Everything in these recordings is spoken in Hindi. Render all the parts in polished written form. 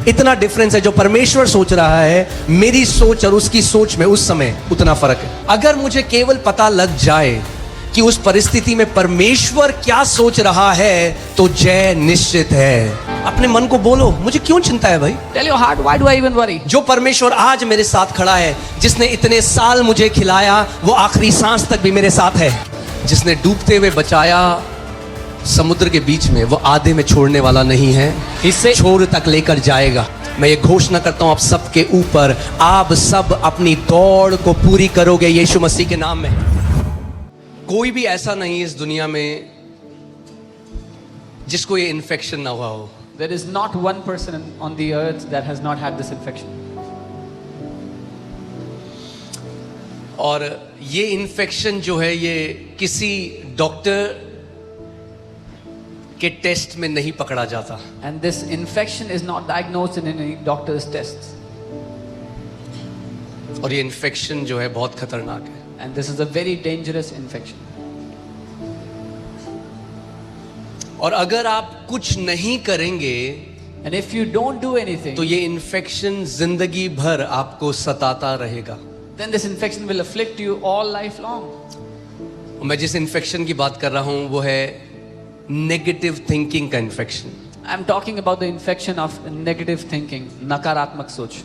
इतना डिफरेंस है। जो परमेश्वर सोच रहा है, मेरी सोच और उसकी सोच में उस समय उतना फर्क है। अगर मुझे केवल पता लग जाए कि उस परिस्थिति में परमेश्वर क्या सोच रहा है, तो जय निश्चित है। अपने मन को बोलो, मुझे क्यों चिंता है भाई? Tell your heart, why do I even worry? जो परमेश्वर आज मेरे साथ खड़ा है, जिसने इतने साल मुझे खिलाया, वो आखिरी सांस तक भी मेरे साथ है। जिसने डूबते हुए बचाया समुद्र के बीच में, वो आधे में छोड़ने वाला नहीं है, इससे छोर तक लेकर जाएगा। मैं ये घोषणा करता हूं आप सबके ऊपर, आप सब अपनी दौड़ को पूरी करोगे यीशु मसीह के नाम में। कोई भी ऐसा नहीं है इस दुनिया में जिसको ये इन्फेक्शन ना हुआ हो। There is not one person on the earth that has not had this infection. और ये इन्फेक्शन जो है, ये किसी डॉक्टर के टेस्ट में नहीं पकड़ा जाता। And this infection is not diagnosed in any doctor's tests. और ये इन्फेक्शन जो है बहुत खतरनाक है। And this is a very dangerous infection. और अगर आप कुछ नहीं करेंगे, And if you don't do anything, तो ये इन्फेक्शन जिंदगी भर आपको सताता रहेगा। then this infection will afflict you all life long. मैं जिस इन्फेक्शन की बात कर रहा हूं वो है नेगेटिव थिंकिंग का infection. I'm talking about the infection of negative thinking, नकारात्मक सोच।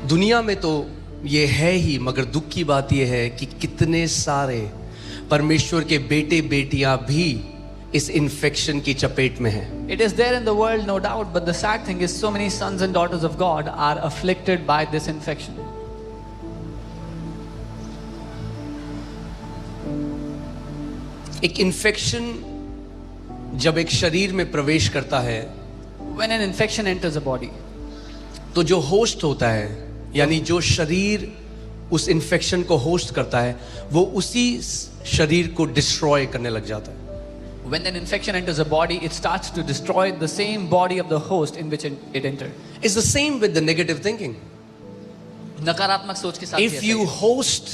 दुनिया में तो ये है ही, मगर दुख की बात ये है कि कितने सारे परमेश्वर के बेटे बेटियां भी इस इन्फेक्शन की चपेट में हैं। It is there in the world, no doubt, but the sad thing is so many sons and daughters of God are afflicted by this infection. एक इन्फेक्शन जब एक शरीर में प्रवेश करता है, When an infection enters a body, तो जो होस्ट होता है, यानी जो शरीर उस इन्फेक्शन को होस्ट करता है, वो उसी शरीर को डिस्ट्रॉय करने लग जाता है। when an infection enters a body, it starts to destroy the same body of the host in which it entered. It's the same with the negative thinking. नकारात्मक सोच के साथ भी If ऐसा you ही है। host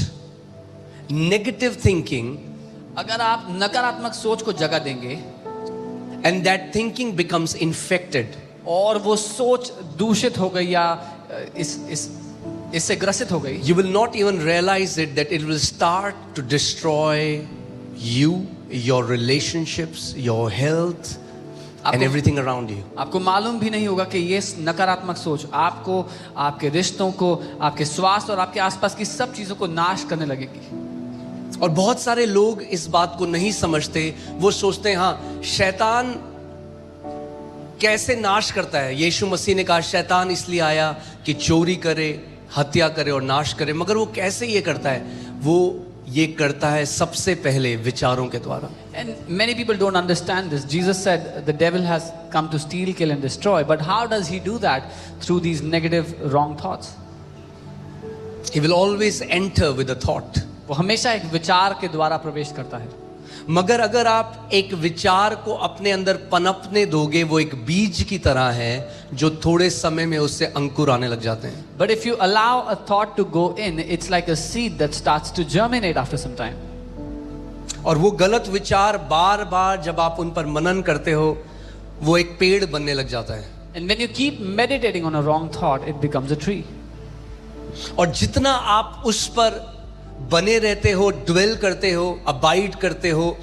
negative thinking अगर आप नकारात्मक सोच को जगह देंगे and that thinking becomes infected, और वो सोच दूषित हो गई या इससे ग्रसित हो गई, you will not even realize it that it will start to destroy you, your relationships, your health and everything around you. आपको मालूम भी नहीं होगा कि ये नकारात्मक सोच आपको, आपके रिश्तों को, आपके स्वास्थ्य और आपके आसपास की सब चीजों को नाश करने लगेगी। और बहुत सारे लोग इस बात को नहीं समझते। वो सोचते हैं हाँ, शैतान कैसे नाश करता है। यीशु मसीह ने कहा शैतान इसलिए आया कि चोरी करे, हत्या करे और नाश करे। मगर वो कैसे ये करता है? वो ये करता है सबसे पहले विचारों के द्वारा। And many people don't understand this. Jesus said the devil has come to steal, kill and destroy. But how does he do that? Through these negative, wrong thoughts. He will always enter with a thought. वो हमेशा एक विचार के द्वारा प्रवेश करता है। मगर अगर आप एक विचार को अपने अंदर पनपने दोगे, वो एक बीज की तरह है जो थोड़े समय में उससे अंकुर आने लग जाते हैं। But if you allow a thought to go in, it's like a seed that starts to germinate after some time. और वो गलत विचार बार बार जब आप उन पर मनन करते हो, वो एक पेड़ बनने लग जाता है। And when you keep meditating on a wrong thought, it becomes a tree. और जितना आप उस पर बने रहते हो, ड्वेल करते हो, अबाइड करते हो,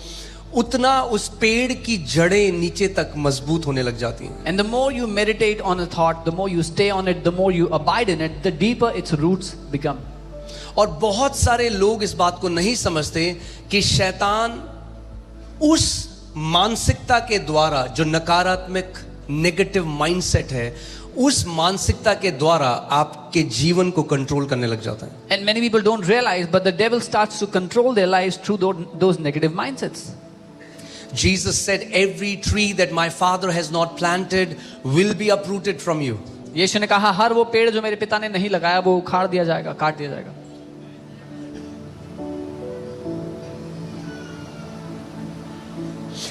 उतना उस पेड़ की जड़ें नीचे तक मजबूत होने लग जाती हैं। And the more you meditate on a thought, the more you stay on it, the more you abide in it, the deeper its roots become. और बहुत सारे लोग इस बात को नहीं समझते कि शैतान उस मानसिकता के द्वारा, जो नकारात्मक नेगेटिव माइंडसेट है, उस मानसिकता के द्वारा आपके जीवन को कंट्रोल करने लग जाता है। And many people don't realize, but the devil starts to control their lives through those negative mindsets. Jesus said, "Every tree that my Father has not planted will be uprooted from you." यीशु ने कहा हर वो पेड़ जो मेरे पिता ने नहीं लगाया वो उखाड़ दिया जाएगा, काट दिया जाएगा।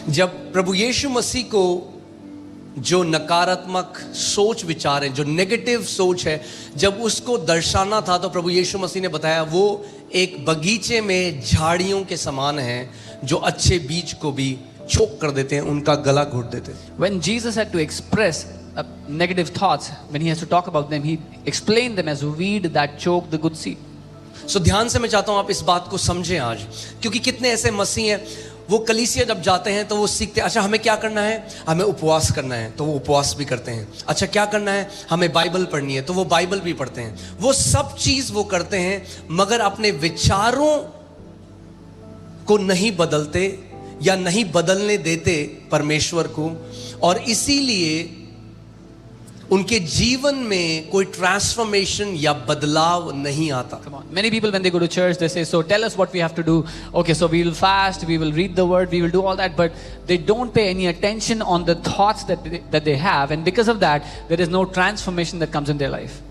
जब प्रभु यीशु मसीह को जो नकारात्मक सोच विचार है, जो नेगेटिव सोच है, जब उसको दर्शाना था, तो प्रभु यीशु मसीह ने बताया वो एक बगीचे में झाड़ियों के समान है जो अच्छे बीज को भी चोक कर देते हैं, उनका गला घोट देते हैं। When Jesus had to express negative thoughts, when he has to talk about them, he explained them as weed that choke the good seed. सो ध्यान से मैं चाहता हूं आप इस बात को समझें आज, क्योंकि कितने ऐसे मसीह हैं, वो कलीसिया जब जाते हैं तो वो सीखते हैं, अच्छा हमें क्या करना है, हमें उपवास करना है, तो वो उपवास भी करते हैं। अच्छा क्या करना है, हमें बाइबल पढ़नी है, तो वो बाइबल भी पढ़ते हैं। वो सब चीज वो करते हैं, मगर अपने विचारों को नहीं बदलते या नहीं बदलने देते परमेश्वर को, और इसीलिए उनके जीवन में कोई ट्रांसफॉर्मेशन या बदलाव नहीं आता। Come on. Many people when they go to church, they say, so tell us what we have to do. Okay, so we will fast, we will read the word, we will do all that, but they don't pay any attention on the thoughts that they have, and because of that, there is no transformation that comes in their life.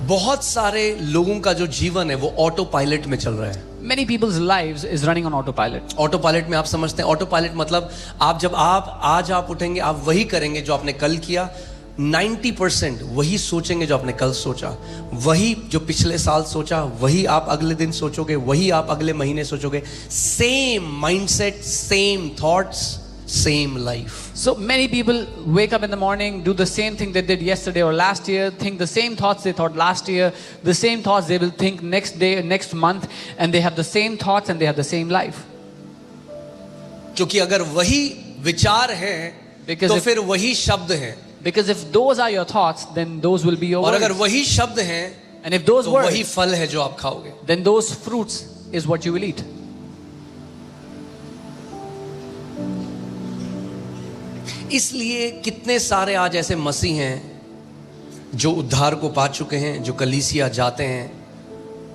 बहुत सारे लोगों का जो जीवन है वो ऑटो पायलट में चल रहा है। Many people's lives is running on autopilot. Auto pilot में आप समझते हैं, ऑटो पायलट मतलब आज आप उठेंगे, आप वही करेंगे जो आपने कल किया, 90% वही सोचेंगे जो आपने कल सोचा, वही जो पिछले साल सोचा वही आप अगले दिन सोचोगे, वही आप अगले महीने सोचोगे। Same mindset, same thoughts, same life. So many people wake up in the morning, do the same thing they did yesterday or last year, think the same thoughts they thought last year, the same thoughts they will think next day, next month, and they have the same thoughts and they have the same life. क्योंकि अगर वही विचार है तो फिर वही शब्द हैं, because if those are your thoughts, then those will be your और words. अगर वही शब्द हैं And if those तो words, वही फल है जो आप खाओगे। then those fruits is what you will eat. इसलिए कितने सारे आज ऐसे मसीह हैं जो उद्धार को पा चुके हैं, जो कलीसिया जाते हैं।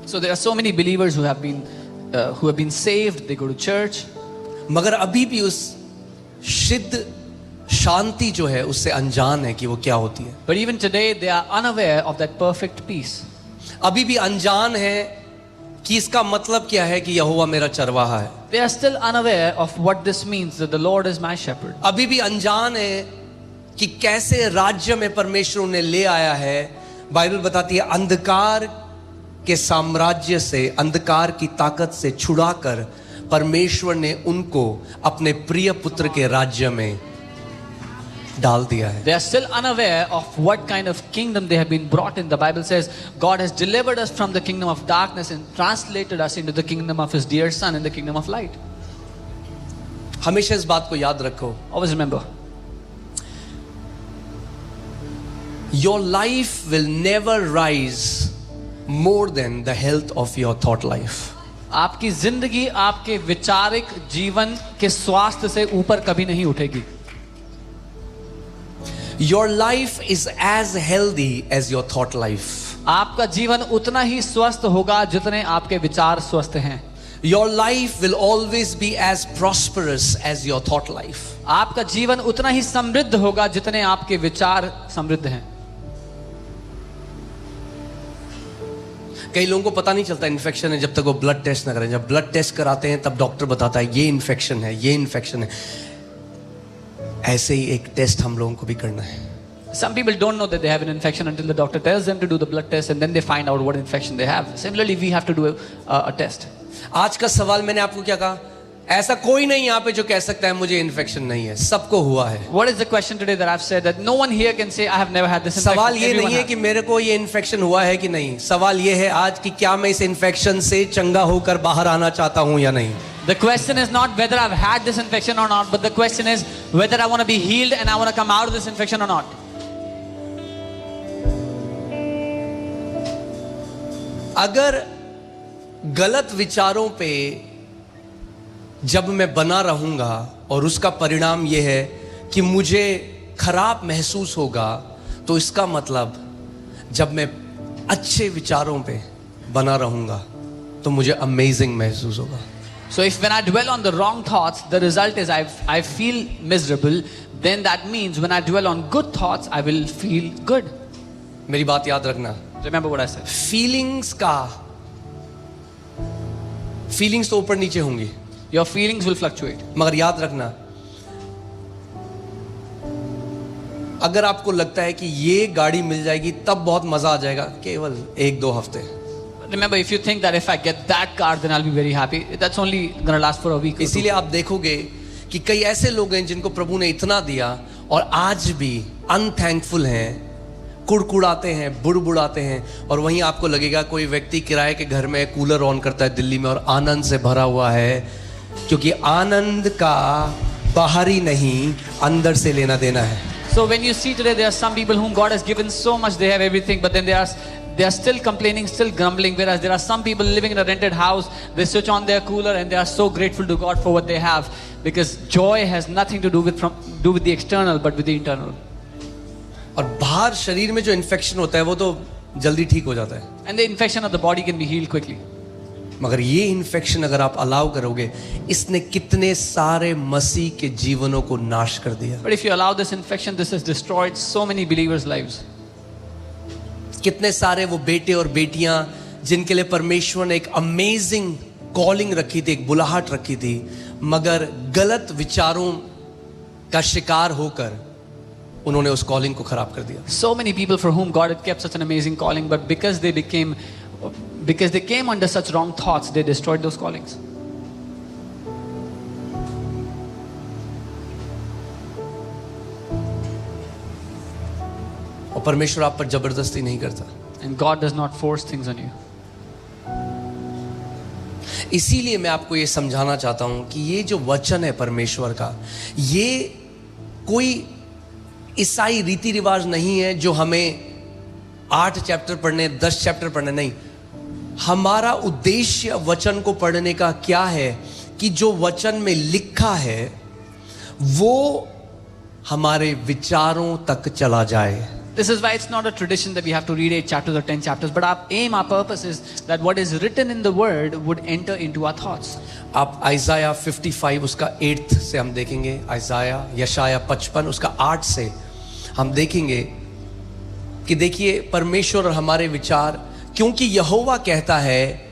So there are so many believers who have been saved, they go to church, मगर अभी भी उस सिद्ध शांति जो है उससे अनजान है कि वो क्या होती है। but even today they are unaware of that perfect peace. अभी भी अनजान है कि इसका मतलब क्या है कि यहोवा मेरा चरवाहा है। They are still unaware of what this means, that the Lord is my shepherd. अभी भी अनजान है कि कैसे राज्य में परमेश्वर उन्हें ले आया है। बाइबल बताती है अंधकार के साम्राज्य से, अंधकार की ताकत से छुड़ाकर परमेश्वर ने उनको अपने प्रिय पुत्र के राज्य में डाल दिया है। They are still unaware of what kind of kingdom they have been brought in. The Bible says God has delivered us from the kingdom of darkness and translated us into the kingdom of His dear Son, in the kingdom of light. हमेशा इस बात को याद रखो, Always remember, your life will never rise more than the health of your thought life. आपकी जिंदगी आपके विचारिक जीवन के स्वास्थ्य से ऊपर कभी नहीं उठेगी। Your life is as healthy as your thought life. आपका जीवन उतना ही स्वस्थ होगा जितने आपके विचार स्वस्थ हैं। Your life will always be as prosperous as your thought life. आपका जीवन उतना ही समृद्ध होगा जितने आपके विचार समृद्ध हैं। कई लोगों को पता नहीं चलता इन्फेक्शन है जब तक वो ब्लड टेस्ट ना करें। जब ब्लड टेस्ट कराते हैं तब डॉक्टर बताता है ये इन्फेक्शन है, ये इन्फेक्शन है। ऐसे ही एक टेस्ट हम लोगों को भी करना है। Some people don't know that they have an infection until the doctor tells them to do the blood test, and then they find out what infection they have. Similarly, we have to do a test. आज का सवाल मैंने आपको क्या कहा? ऐसा कोई नहीं यहाँ पे जो कह सकता है मुझे इन्फेक्शन नहीं है, सबको हुआ है। What is the question today that I've said that no one here can say I have never had this infection? सवाल ये Everyone नहीं है has. कि मेरे को ये इन्फेक्शन हुआ है कि नहीं, सवाल ये है आज कि क्या मैं इस इन्फेक्शन से चंगा होकर बाहर आना चाहता हूँ या नहीं। The question is not whether I've had this infection or not, but the question is whether I want to be healed and I want to come out of this infection or not. अगर गलत विचारों पे जब मैं बना रहूंगा और उसका परिणाम यह है कि मुझे खराब महसूस होगा, तो इसका मतलब जब मैं अच्छे विचारों पे बना रहूंगा तो मुझे अमेजिंग महसूस होगा। So if when I dwell on the wrong thoughts, the result is I feel miserable, then that means when I dwell on good thoughts, I will feel good. मेरी बात याद रखना, Remember what I said. Feelings तो ऊपर नीचे होंगी, Your feelings will fluctuate. मगर याद रखना अगर आपको लगता है कि ये गाड़ी मिल जाएगी तब बहुत मजा आ जाएगा, केवल 1-2 हफ्ते। Remember, if you think that if I get that car, then I'll be very happy, that's only gonna last for a week. इसीलिए आप देखोगे कि कई ऐसे लोग हैं जिनको प्रभु ने इतना दिया और आज भी अनथैंकफुल हैं, कुड़कुड़ाते हैं, बुड़बुड़ाते हैं, और वहीं आपको लगेगा कोई व्यक्ति किराए के घर में कूलर ऑन करता है दिल्ली में और आनंद से भरा हुआ है, क्योंकि आनंद का बाहरी नहीं अंदर से लेना देना है. So when you see today, there are some people whom God has given so much, they have everything, but then they are still complaining, still grumbling. Whereas there are some people living in a rented house, they switch on their cooler and they are so grateful to God for what they have, because joy has nothing to do with the external, but with the internal. और बाहर शरीर में जो इन्फेक्शन होता है वो तो जल्दी ठीक हो जाता है. And the infection of the body can be healed quickly. मगर ये इन्फेक्शन अगर आप अलाउ करोगे, इसने कितने सारे मसीह के जीवनों को नाश कर दिया. But if you allow this infection, this has destroyed so many believers' lives. कितने सारे वो बेटे और बेटियां जिनके लिए परमेश्वर ने एक अमेजिंग कॉलिंग रखी थी, एक बुलाहट रखी थी, मगर गलत विचारों का शिकार होकर उन्होंने उस कॉलिंग को खराब कर दिया. So many people for whom God had kept such an amazing calling, but because they came under such wrong thoughts, they destroyed those callings. और परमेश्वर आप पर जबरदस्ती नहीं करता. And God does not force things on you. इसीलिए मैं आपको ये समझाना चाहता हूं कि ये जो वचन है परमेश्वर का, ये कोई ईसाई रीति रिवाज नहीं है जो हमें 8 चैप्टर पढ़ने, 10 चैप्टर पढ़ने, नहीं. हमारा उद्देश्य वचन को पढ़ने का क्या है कि जो वचन में लिखा है वो हमारे विचारों तक चला जाए. This is why it's not a tradition that we have to read 8 chapters or 10 chapters, but our purpose is that what is written in the word would enter into our thoughts. आप आइज़ाया 55 उसका 8 से हम देखेंगे, आइज़ाया यशाया 55 उसका 8 से हम देखेंगे कि देखिए परमेश्वर और हमारे विचार, क्योंकि यहोवा कहता है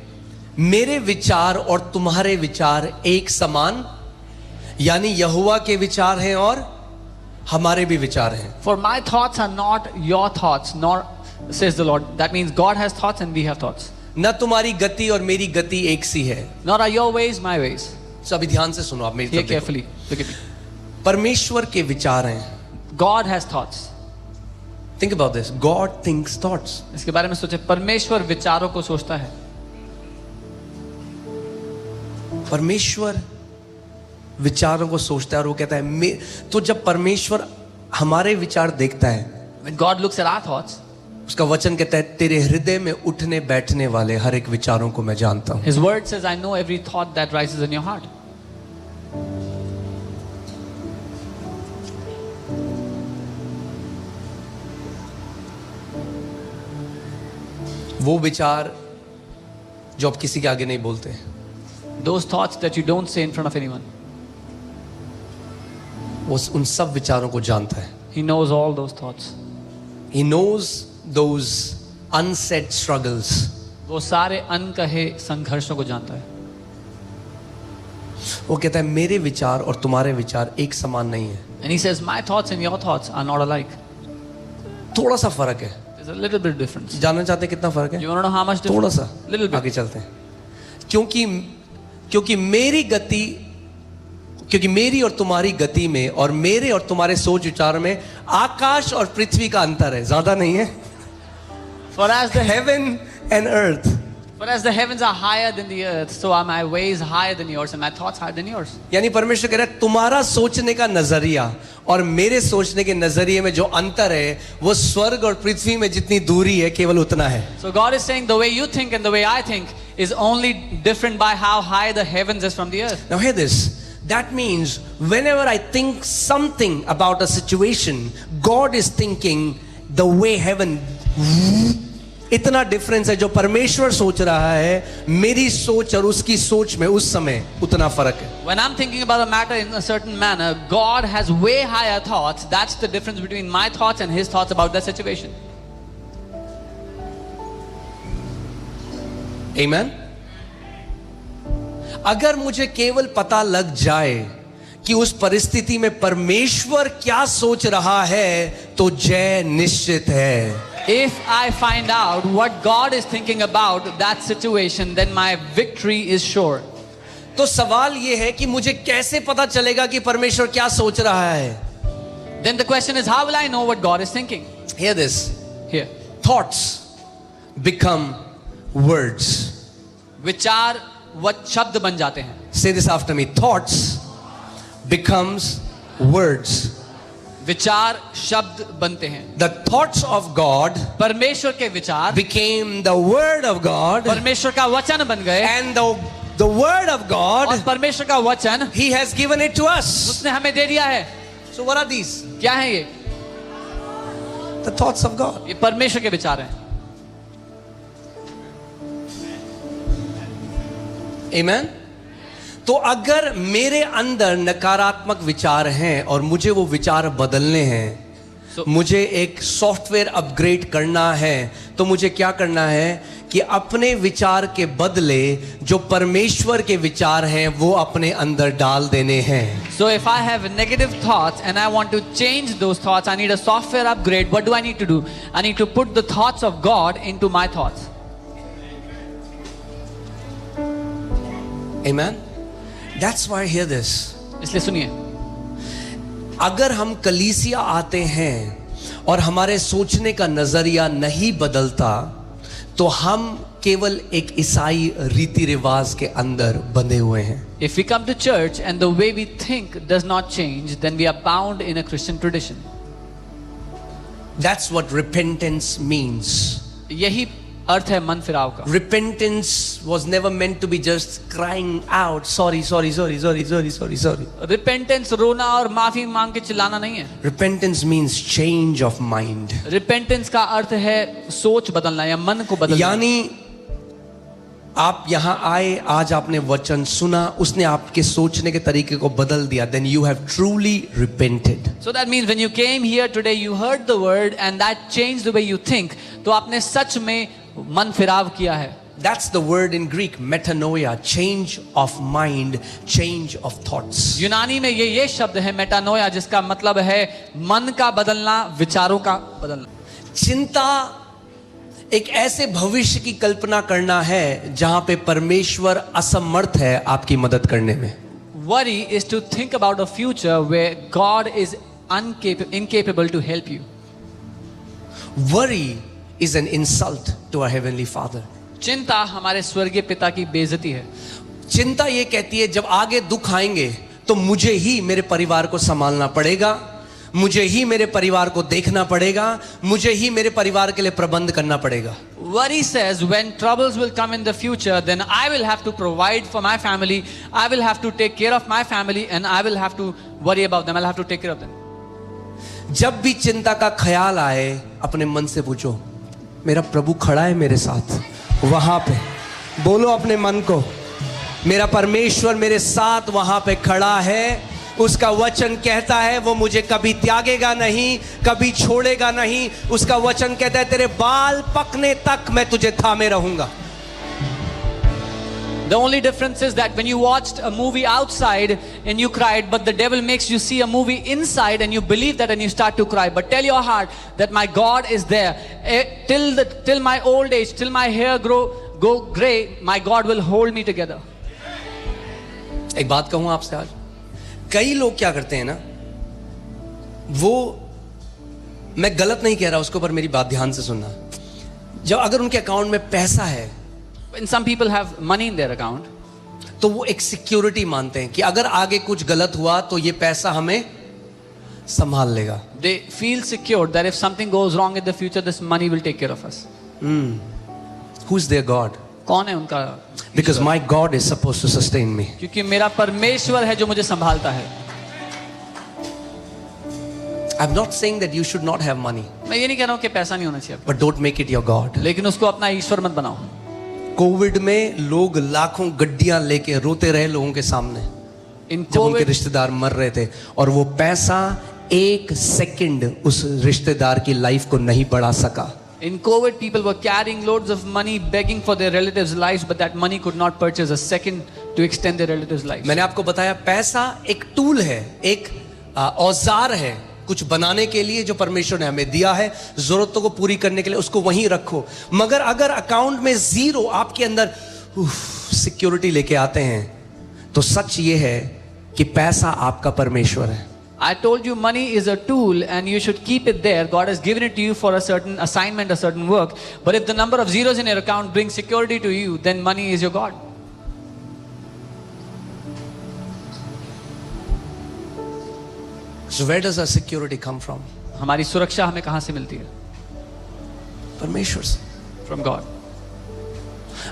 मेरे विचार और तुम्हारे विचार एक समान, यानी यहोवा के विचार हैं और हमारे भी विचार हैं. For my thoughts are not your thoughts, nor says the Lord. That means God has thoughts and we have thoughts. न तुम्हारी गति और मेरी गति एक सी है. Nor are your ways my ways. सभी ध्यान से सुनो, आप मेरी Hear तरफ देखो. carefully. Look at me. परमेश्वर के विचार हैं. God has thoughts. Think about this. God thinks thoughts. इसके बारे में सोचे. परमेश्वर विचारों को सोचता है. परमेश्वर विचारों को सोचता है और वो कहता है तो जब परमेश्वर हमारे विचार देखता है, When God looks at our thoughts, उसका वचन कहता है तेरे हृदय में उठने बैठने वाले हर एक विचारों को मैं जानता हूं. His word says, I know every thought that rises in your heart. वो विचार जो आप किसी के आगे नहीं बोलते, Those thoughts that you don't say in front of anyone. वो उन सब विचारों को जानता है. He knows all those thoughts. He knows those unsaid struggles. वो सारे अनकहे संघर्षों को जानता है. वो कहता है मेरे विचार और तुम्हारे विचार एक समान नहीं है. And he says, my thoughts and your thoughts are not alike. थोड़ा सा फर्क है. There's a little bit difference. जानना चाहते हैं कितना फर्क है? You want to know how much difference? थोड़ा सा. Little bit. आगे चलते हैं. क्योंकि मेरी गति, क्योंकि मेरी और तुम्हारी गति में और मेरे और तुम्हारे सोच विचार में आकाश और पृथ्वी का अंतर है. ज्यादा नहीं है. For as the Heaven and earth. For as the heavens are higher than the earth, so are my ways higher than yours and my thoughts higher than yours. यानी परमेश्वर कह रहा है तुम्हारा सोचने का नजरिया और मेरे सोचने के नजरिए में जो अंतर है वो स्वर्ग और पृथ्वी में जितनी दूरी है केवल उतना है. So God is saying the way you think and the way I think is only different by how high the heavens is from the earth. Now hear this. That means whenever I think something about a situation, God is thinking the way heaven. इतना डिफरेंस है. जो परमेश्वर सोच रहा है मेरी सोच और उसकी सोच में उस समय उतना फर्क है. When I'm thinking about a matter in a certain manner, God has way higher thoughts. That's the difference between my thoughts and His thoughts about that situation. Amen. अगर मुझे केवल पता लग जाए कि उस परिस्थिति में परमेश्वर क्या सोच रहा है तो जय निश्चित है. If I find out what God is thinking about that situation, then my victory is sure. तो सवाल ये है कि मुझे कैसे पता चलेगा कि परमेश्वर क्या सोच रहा है? Then the question is, how will I know what God is thinking? Hear this. Here. Thoughts become words. विचार शब्द बन जाते हैं. Say this after me. Thoughts becomes words. विचार शब्द बनते हैं. The thoughts of God परमेश्वर के विचार became the word of God, परमेश्वर का वचन बन गए. and the word of और God, परमेश्वर का वचन He has given it to us. उसने हमें दे दिया है. So what are these? क्या है ये? The thoughts of God. ये परमेश्वर के विचार हैं. Amen. तो अगर मेरे अंदर नकारात्मक विचार हैं और मुझे वो विचार बदलने हैं, मुझे एक सॉफ्टवेयर अपग्रेड करना है, तो मुझे क्या करना है कि अपने विचार के बदले जो परमेश्वर के विचार हैं वो अपने अंदर डाल देने हैं. So if I have negative thoughts and I want to change those thoughts, I need a software upgrade. What do I need to do? I need to put the thoughts of God into my thoughts. Amen. That's why hear this. इसलिए सुनिए, अगर हम कलीसिया आते हैं और हमारे सोचने का नजरिया नहीं बदलता, तो हम केवल एक ईसाई रीति रिवाज के अंदर बंधे हुए हैं. if we come to church and the way we think does not change, then we are bound in a Christian tradition. That's what repentance means. यही अर्थ है मन फिराव का. Repentance was never meant to be just crying out, sorry, sorry, sorry, sorry, sorry, sorry, sorry. Repentance रोना और माफी मांग के चिल्लाना नहीं है. Repentance means change of mind. Repentance का अर्थ है सोच बदलना या मन को बदलना. यानी आप यहां आए, आज आपने वचन सुना, उसने आपके सोचने के तरीके को बदल दिया, then you have truly repented. So that means when you came here today, you heard the word and that changed the way you think. तो आपने सच में मन फिराव किया है. That's the word in Greek, metanoia, change of mind, change of thoughts. यूनानी में ये शब्द है मेटानोया, जिसका मतलब है मन का बदलना, विचारों का बदलना. चिंता एक ऐसे भविष्य की कल्पना करना है जहां पे परमेश्वर असमर्थ है आपकी मदद करने में. Worry is to think about a future where God is incapable to help you. Worry is an insult to our heavenly Father. चिंता हमारे स्वर्गीय पिता की बेइज्जती है. चिंता ये कहती है जब आगे दुख आएंगे तो मुझे ही मेरे परिवार को संभालना पड़ेगा, मुझे ही मेरे परिवार को देखना पड़ेगा, मुझे ही मेरे परिवार के लिए प्रबंध करना पड़ेगा. Worry says when troubles will come in the future, then I will have to provide for my family, I will have to take care of my family and I will have to worry about them, I'll have to take care of them. जब भी चिंता का ख्याल आए, अपने मन से पूछो, मेरा प्रभु खड़ा है मेरे साथ. वहां पे बोलो अपने मन को, मेरा परमेश्वर मेरे साथ वहां पे खड़ा है. उसका वचन कहता है वो मुझे कभी त्यागेगा नहीं, कभी छोड़ेगा नहीं. उसका वचन कहता है तेरे बाल पकने तक मैं तुझे थामे रहूंगा. The only difference is that when you watched a movie outside and you cried, but the devil makes you see a movie inside and you believe that and you start to cry. But tell your heart that my God is there. Till my old age, till my hair go gray, my God will hold me together. एक बात कहूं आपसे आज, कई लोग क्या करते हैं ना, वो, मैं गलत नहीं कह रहा उसको, पर मेरी बात ध्यान से सुनना. जब अगर उनके अकाउंट में पैसा है, when some people have money in their account, तो वो एक सिक्योरिटी मानते हैं कि अगर आगे कुछ गलत हुआ तो ये पैसा हमें संभाल लेगा. they feel secure that if something goes wrong in the future, this money will take care of us. Who's their God? कौन है उनका? Because my God is supposed to sustain me. क्योंकि मेरा परमेश्वर है जो मुझे संभालता है. I'm not saying that you should not have money, मैं ये नहीं कह रहा हूँ कि पैसा नहीं होना चाहिए, but don't make it your God. लेकिन उसको अपना ईश्वर मत बनाओ. कोविड में लोग लाखों गड्डियां लेके रोते रहे लोगों के सामने जब उनके रिश्तेदार मर रहे थे, और वो पैसा एक सेकंड उस रिश्तेदार की लाइफ को नहीं बढ़ा सका. In COVID, people were carrying loads of money, begging for their relatives' lives, but that money could not purchase a second to extend their relatives' lives. मैंने आपको बताया पैसा एक टूल है, एक औजार है कुछ बनाने के लिए जो परमेश्वर ने हमें दिया है, जरूरतों को पूरी करने के लिए. उसको वहीं रखो. मगर अगर अकाउंट में जीरो आपके अंदर सिक्योरिटी लेके आते हैं, तो सच ये है कि पैसा आपका परमेश्वर है। I told you money is a tool and you should keep it there. God has given it to you for a certain assignment, a certain work. But if the number of zeros in your account brings security to you, then money is your God. So where does our security come from? हमारी सुरक्षा हमें कहां से मिलती है? परमेश्वर से। From God.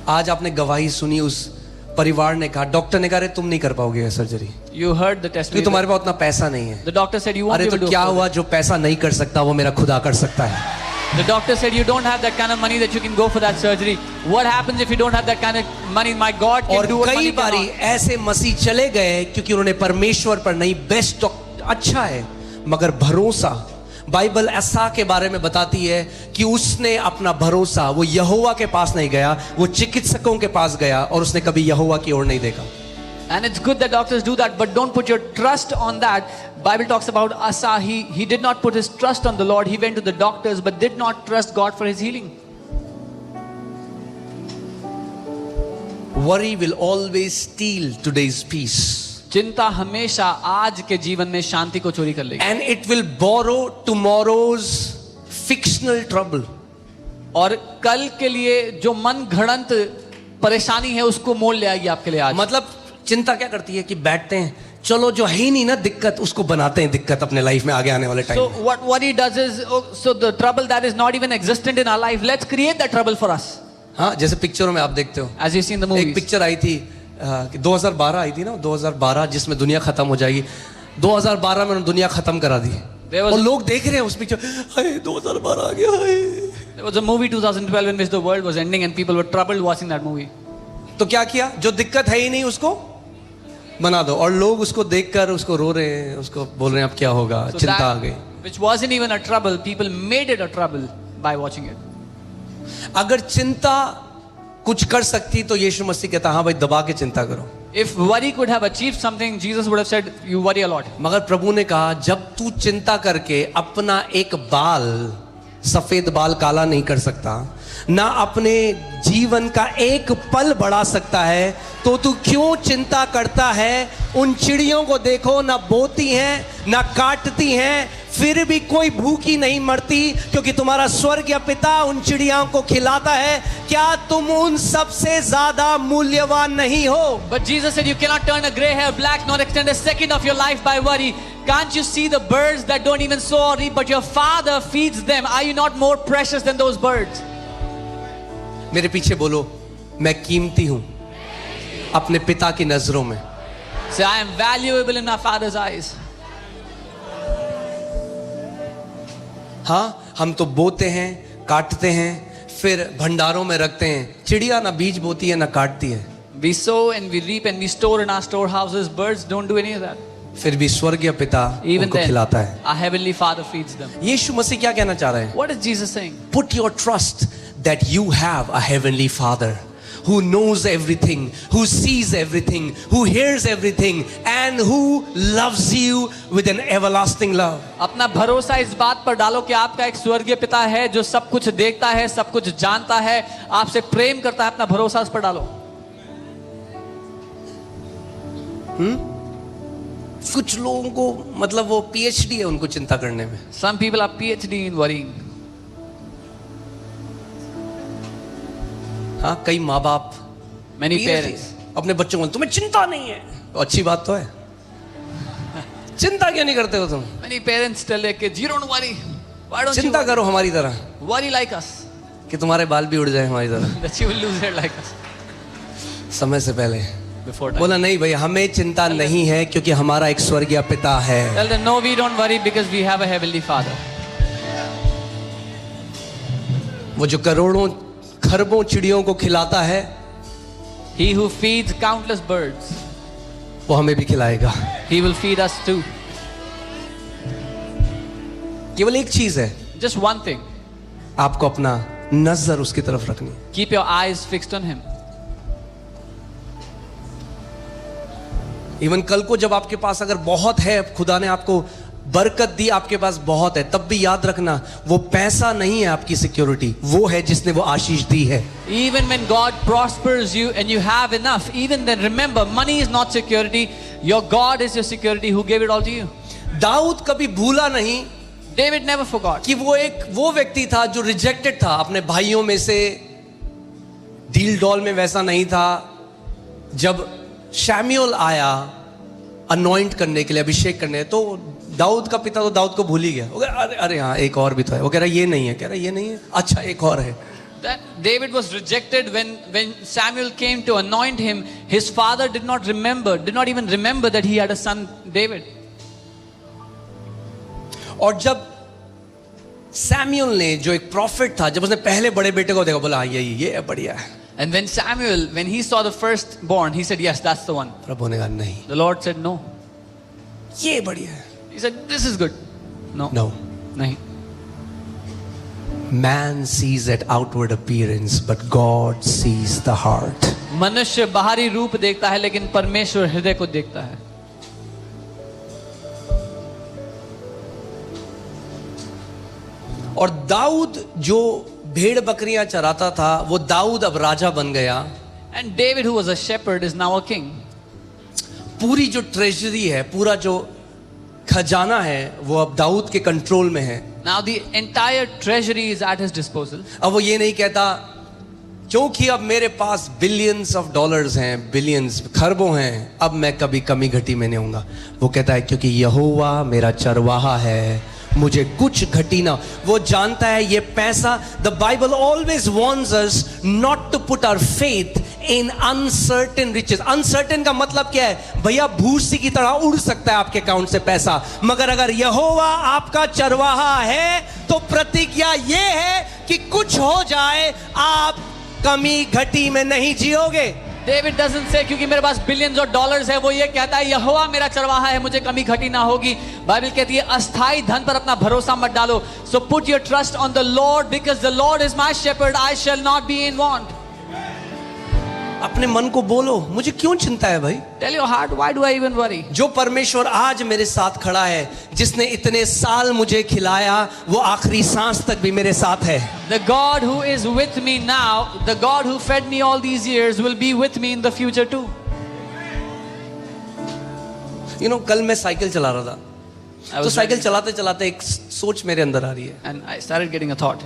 आज आपने गवाही सुनी, उस परिवार ने कहा, डॉक्टर ने कहा अरे तुम नहीं कर पाओगे सर्जरी, You heard the क्योंकि testimony. तुम्हारे पास उतना पैसा नहीं है। The doctor said you won't अरे be able तो to क्या afford हुआ, जो पैसा नहीं कर सकता वो मेरा खुदा कर सकता है। it. The doctor said you don't have that kind of money that you can go for that surgery. What happens if you don't have that kind of money? My God can और do what कई money बारी cannot. ऐसे मसीह चले गए क्योंकि उन्होंने परमेश्वर पर नहीं, बेस्ट डॉक्टर अच्छा है मगर भरोसा, बाइबल ऐसा के बारे में बताती है कि उसने अपना भरोसा वो यहोवा के पास नहीं गया, वो चिकित्सकों के पास गया और उसने कभी यहोवा की ओर नहीं देखा। And it's good that doctors do that, but don't put your trust on that. Bible talks about Asa. He did not put his trust on the Lord. He went to the doctors, but did not trust God for his healing. Worry will always steal today's peace. चिंता हमेशा आज के जीवन में शांति को चोरी कर लेगी And it will borrow tomorrow's fictional trouble. और कल के लिए जो मन घड़ंत परेशानी है उसको मोल ले आएगी आपके लिए आज। मतलब चिंता क्या करती है कि बैठते हैं, चलो जो है ही नहीं ना दिक्कत, उसको बनाते हैं दिक्कत अपने लाइफ में आगे आने वाले टाइम So में। what he does is, so the trouble that is not even existent in our life, let's create that trouble for us. हाँ, जैसे पिक्चरों में आप देखते हो, As you see in the एक movies. पिक्चर आई थी 2012 आई थी ना, 2012 जिसमें दुनिया खत्म हो जाएगी। 2012 में उन्होंने दुनिया खत्म करा दी There was- और लोग देख रहे हैं उस पिक्चर, हाय 2012 आ गया हाय। There was a movie 2012 in which the world was ending and people were troubled watching that movie. तो क्या किया, जो दिक्कत है ही नहीं उसको बना दो, और लोग उसको देखकर उसको रो रहे हैं, उसको बोल रहे हैं अब क्या होगा, So चिंता आ that, गई। which wasn't even a trouble, people made it a trouble by watching it. अगर चिंता कुछ कर सकती तो यीशु मसीह कहता हाँ भाई दबा के चिंता करो, If worry could have achieved something, Jesus would have said, you worry a lot. मगर प्रभु ने कहा जब तू चिंता करके अपना एक बाल, सफेद बाल काला नहीं कर सकता, ना अपने जीवन का एक पल बढ़ा सकता है, तो तू क्यों चिंता करता है। उन चिड़ियों को देखो, ना बोती हैं ना काटती हैं, फिर भी कोई भूखी नहीं मरती, क्योंकि तुम्हारा स्वर्गीय पिता उन चिड़ियों को खिलाता है। क्या तुम उन सबसे ज्यादा मूल्यवान नहीं हो? But Jesus said, you cannot turn a gray hair black nor extend a second of your life by worry. Can't you see the birds that don't even sow or reap, but your Father feeds them? Are you not more precious than those birds? मेरे पीछे बोलो, मैं कीमती हूं अपने पिता की नजरों में। Say, I am valuable in my Father's eyes. हाँ, हम तो बोते हैं, काटते हैं, फिर भंडारों में रखते हैं। चिड़िया ना बीज बोती है ना काटती है, We sow and we reap and we store in our storehouses. Birds don't do any of that. फिर भी स्वर्गीय पिता Even उनको then, खिलाता है। our heavenly Father feeds them. यीशु मसीह क्या कहना चाह रहे हैं? What is Jesus saying? Put your trust that you have a heavenly Father who knows everything, who sees everything, who hears everything, and who loves you with an everlasting love. अपना भरोसा इस बात पर डालो कि आपका एक स्वर्गीय पिता है जो सब कुछ देखता है, सब कुछ जानता है, आपसे प्रेम करता है। अपना भरोसा उस पर डालो। कुछ लोगों को मतलब वो PhD है उनको चिंता करने में। Some people are PhD in worrying. हाँ, कई माँ बाप Many PhD parents. अपने बच्चों को, तुम्हें चिंता नहीं है, तो अच्छी बात तो है। चिंता क्यों नहीं करते हो तुम? Many parents tell their kids, you don't worry. Why don't you चिंता worry? करो हमारी तरह Worry like us, कि तुम्हारे बाल भी उड़ जाए हमारी तरह that you will lose hair like us. समय से पहले। Before time. बोला नहीं भाई, हमें चिंता नहीं है क्योंकि हमारा एक स्वर्गीय पिता है। Tell them, no, we don't worry because we have a heavenly Father. वो जो करोड़ों खरबों चिड़ियों को खिलाता है, He who feeds countless birds, वो हमें भी खिलाएगा। He will feed us too. केवल एक चीज है, Just one thing, आपको अपना नजर उसकी तरफ रखनी है। keep your eyes fixed on Him. Even कल को जब आपके पास अगर बहुत है, खुदा ने आपको बरकत दी, आपके पास बहुत है, तब भी याद रखना वो पैसा नहीं है आपकी सिक्योरिटी, वो है जिसने वो आशीष दी है। Even when God prospers you and you have enough, even then remember, money is not security. Your God is your security who gave it all to you. Dawood कभी भूला नहीं David never forgot कि वो व्यक्ति था जो रिजेक्टेड था अपने भाइयों में से, डील डॉल में वैसा नहीं था। जब शैम्यूएल आया अनॉइंट करने के लिए, अभिषेक करने, तो दाऊद का पिता तो दाऊद को भूल ही गया। वो कह रहा, अरे हाँ एक और भी तो है। वो कह रहा ये नहीं है, कह रहा ये नहीं है, अच्छा एक और है। that David was rejected when Samuel came to anoint him. His father did not even remember that he had a son David. और जब सैमुएल ने, जो एक प्रॉफिट था, जब उसने पहले बड़े बेटे को देखा, बोला हाँ ये बढ़िया है। And when Samuel, when he saw the firstborn, he said, yes, that's the one. प्रभु ने कहा नहीं, The Lord said, no. ये बढ़िया है। He said, this is good. No. No. Nahi. Man sees at outward appearance, but God sees the heart. मनुष्य बाहरी रूप देखता है, लेकिन परमेश्वर हृदय को देखता है। और दाऊद जो भेड़ बकरियां चराता था, वो दाऊद अब राजा बन गया। And David, who was a shepherd, is now a king. पूरी जो ट्रेजरी है, पूरा जो खजाना है, वो अब दाऊद के कंट्रोल में है। Now the entire treasury is at his disposal. अब वो ये नहीं कहता क्योंकि अब मेरे पास बिलियंस ऑफ डॉलर्स हैं, बिलियंस खरबों हैं, अब मैं कभी कमी घटी में नहीं होऊंगा। वो कहता है क्योंकि यहोवा मेरा चरवाहा है, मुझे कुछ घटी ना। वो जानता है ये पैसा, the Bible always warns us not to put our faith in uncertain riches. Uncertain का मतलब क्या है? भैया भूसी की तरह उड़ सकता है आपके अकाउंट से पैसा, मगर अगर यहोवा आपका चरवाहा है तो प्रतिज्ञा ये है कि कुछ हो जाए आप कमी घटी में नहीं जियोगे। David doesn't say क्योंकि मेरे पास बिलियंस और डॉलर्स है, वो ये कहता है यहोवा मेरा चरवाहा है, मुझे कमी घटी ना होगी। बाइबल कहती है अस्थाई धन पर अपना भरोसा मत डालो। So put your trust on the Lord because the Lord is my shepherd, I shall not be in want. अपने मन को बोलो, मुझे क्यों चिंता है भाई? Tell your heart, why do I even worry? जो परमेश्वर आज मेरे साथ खड़ा है, जिसने इतने साल मुझे खिलाया, वो आखिरी सांस तक भी मेरे साथ है। The God who is with me now, the God who fed me all these years will be with me in the future too. You know, कल मैं साइकिल चला रहा था, तो साइकिल चलाते चलाते एक सोच मेरे अंदर आ रही है। And I started getting a thought.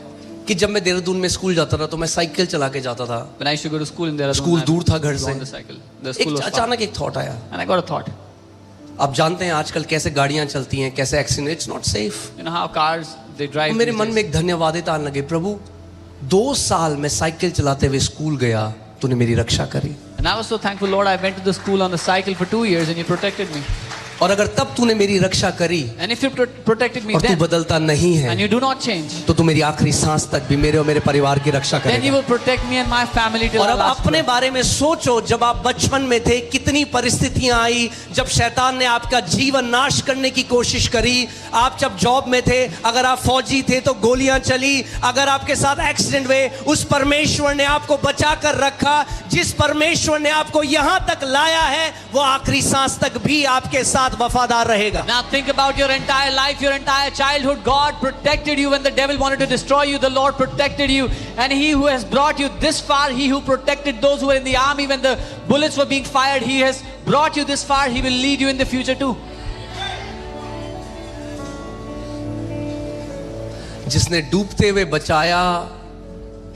कि जब मैं देहरादून में स्कूल जाता था तो मैं साइकिल चला के जाता था। When I used to go to school in Dehradun, school दूर था घर से। on the cycle. The school was far. अचानक एक थॉट आया। And I got a thought. आप जानते हैं आजकल कैसे गाड़ियां चलती हैं, कैसे accident, it's not safe. You know how cars they drive. मेरे these मन days? में एक धन्यवादिता आने लगे, प्रभु 2 साल मैं साइकिल चलाते हुए स्कूल गया, तूने मेरी रक्षा करी। And I was so thankful, Lord, I went to the school on the cycle for 2 years and you protected me. और अगर तब तूने मेरी रक्षा करी And if you protected me और तू then, बदलता नहीं है, and you do not change, तो तू मेरी आखिरी सांस तक भी मेरे और मेरे परिवार की रक्षा then you करेगा। will protect me and my family till और the अब last अपने breath. बारे में सोचो, जब आप बचपन में थे कितनी परिस्थितियां आई, जब शैतान ने आपका जीवन नाश करने की कोशिश करी। आप जब जॉब में थे, अगर आप फौजी थे तो गोलियां चली, अगर आपके साथ एक्सीडेंट हुए, उस परमेश्वर ने आपको बचा कर रखा। जिस परमेश्वर ने आपको यहां तक लाया है, वो आखिरी सांस तक भी आपके साथ वफादार रहेगा। Now think about your entire life, your entire childhood. God protected you when the devil wanted to destroy you. The Lord protected you. And He who has brought you this far, He who protected those who were in the army when the bullets were being fired, He has brought you this far. He will lead you in the future too. जिसने डूबते हुए बचाया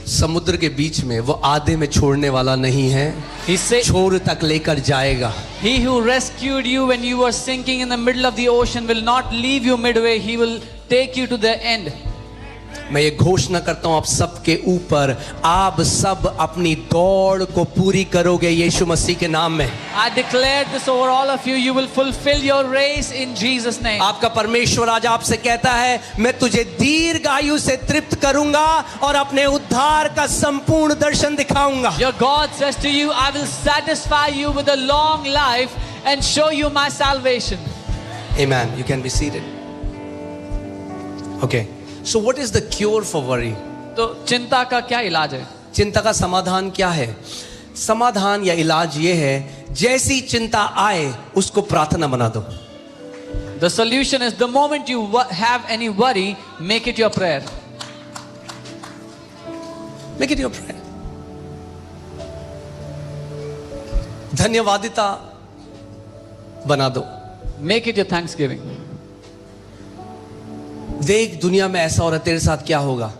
समुद्र के बीच में, वो आधे में छोड़ने वाला नहीं है, He said, छोर तक लेकर जाएगा। He who rescued you when you were sinking in the middle of the ocean will not leave you midway. He will take you to the end. मैं ये घोषणा करता हूं आप सबके ऊपर, आप सब अपनी दौड़ को पूरी करोगे यीशु मसीह के नाम में। I declare this over all of you. You will fulfill your race in Jesus' name. आपका परमेश्वर आज आपसे कहता है, मैं तुझे दीर्घ आयु से तृप्त करूंगा और अपने उद्धार का संपूर्ण दर्शन दिखाऊंगा। Your God says to you, I will satisfy you with a long life and show you my salvation. Amen. You can be seated. Okay. So what is the cure for worry? तो चिंता का क्या इलाज है? चिंता का समाधान क्या है? समाधान या इलाज ये है, जैसी चिंता आए उसको प्रार्थना बना दो। The solution is the moment you have any worry, make it your prayer. Make it your prayer. धन्यवादिता बना दो. Make it your thanksgiving. देख दुनिया में ऐसा हो रहा है, तेरे साथ क्या होगा.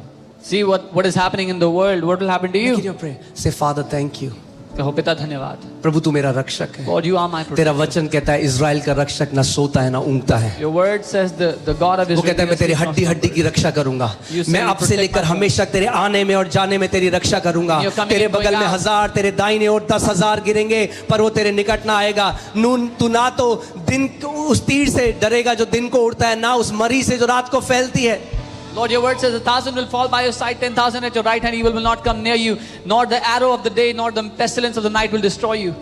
See what is happening in the world. What will happen to Make it you? your prayer. Say, Father, thank you. कहो पिता धन्यवाद. प्रभु तू मेरा रक्षक है. God, you are my protector. तेरा वचन कहता है इज़राइल का रक्षक ना सोता है ना ऊँगता है. Your word says the God of वो Israel. कहता है मैं तेरी हड्डी हड्डी की रक्षा करूंगा. You say मैं you अब से protect लेकर my soul. हमेशा तेरे आने में और जाने में तेरी रक्षा करूंगा. You're coming तेरे and going बगल में out. 1000 तेरे दाहिने ओर 10,000 गिरेंगे पर वो तेरे निकट ना आएगा. नून तू ना तो दिन उस तीर से डरेगा जो दिन को उड़ता है, ना उस मरी से जो रात को फैलती है. Lord, your word says 1,000 will fall by your side, 10,000 at your right hand, evil will not come near you, nor the arrow of the day, nor the pestilence of the night will destroy you.